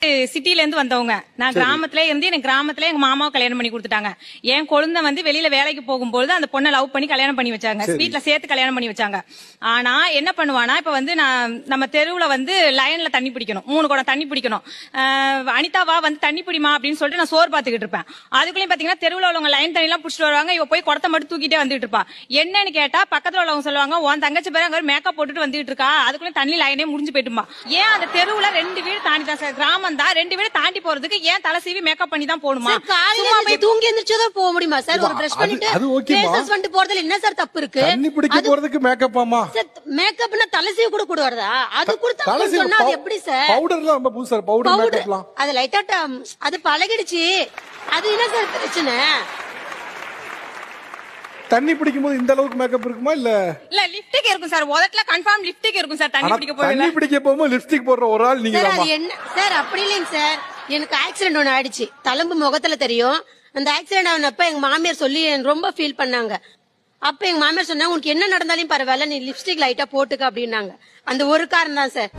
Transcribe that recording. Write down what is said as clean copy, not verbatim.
சிட்டில இருந்து வந்தவங்க. நான் கிராமத்துல இருந்து எனக்கு கிராமத்துல எங்க மாமாவை கல்யாணம் பண்ணி கொடுத்துட்டாங்க. என் கொழுந்த வந்து வெளியில வேலைக்கு போகும்போது அந்த பொண்ணை லவ் பண்ணி கல்யாணம் பண்ணி வச்சாங்க. வீட்டுல சேர்த்து கல்யாணம் பண்ணி வச்சாங்க. ஆனா என்ன பண்ணுவானா, இப்ப வந்து நம்ம தெருவுல வந்து லைன்ல தண்ணி பிடிக்கணும், 3 குடம் தண்ணி பிடிக்கணும். அனிதாவா வந்து தண்ணி பிடிமா அப்படின்னு சொல்லிட்டு நான் சோறு பாத்துக்கிட்டு இருப்பேன். அதுக்குள்ளயும் பாத்தீங்கன்னா தெருவுல உள்ளவங்க லைன் தண்ணி எல்லாம் பிடிச்சிட்டு வருவாங்க. இவ போய் குடத்தை மட்டும் தூக்கிட்டே வந்துட்டு இருப்பா. என்னன்னு கேட்டா பக்கத்துல உள்ளவங்க சொல்லுவாங்க, உன் தங்கச்சி பேர் அங்க மேக்கப் போட்டுட்டு வந்துட்டு இருக்கா, அதுக்குள்ள தண்ணி லைனே முடிஞ்சு போயிட்டுமா. ஏன் அந்த தெருவுல 2 வீடு தாண்டி தான் சார், கிராமம் தான், 2 வீடு தாண்டி போறதுக்கு ஏன் தலை சீவி மேக்கப் பண்ணி தான் போணுமா? தூங்கி எந்திரிச்சதா போக முடியுமா சார்? ஒரு பிரஷ் பண்ணிட்டு ஃபேஸ் பண்ணிட்டு போறதுல என்ன சார் தப்பு இருக்கு? தண்ணி பிடிக்க போறதுக்கு மேக்கப் ஆமா? மேக்கப்னா தலை சீவி கூட கூடாதா? அது கொடுத்தா சொன்னா அது எப்படி சார்? பவுடர்லாம் ரொம்ப புதுசா பவுடர் மேக்கப்லாம் அது லைட்டா அது பழகிடுச்சு. அது என்ன சார் பிரச்சனை? தண்ணி பிடிக்கும் போது இந்த அளவுக்கு மேக்கப் இருக்குமா? இல்ல லிப்ஸ்டிக் இருக்கும் சார், உதட்டுல கன்ஃபார்ம் லிப்ஸ்டிக் இருக்கும் சார். தண்ணி பிடிக்க போகும்போது லிப்ஸ்டிக் போடுற ஒரு ஆள் நீங்க சார். என்ன சார் அப்படி இல்லைங்க சார், எனக்கு ஆக்சிடென்ட் ஒண்ணு ஆயிடுச்சு. தழும்பு முகத்துல தெரியும். அந்த ஆக்சிடென்ட் ஆனப்ப எங்க மாமியார் சொல்லி ரொம்ப ஃபீல் பண்ணாங்க. அப்ப எங்க மாமியார் சொன்னாங்க, உனக்கு என்ன நடந்தாலும் பரவாயில்ல, நீ லிப்ஸ்டிக் லைட்டா போட்டுக்க அப்படின்னாங்க. அந்த ஒரு காரணம் தான் சார்.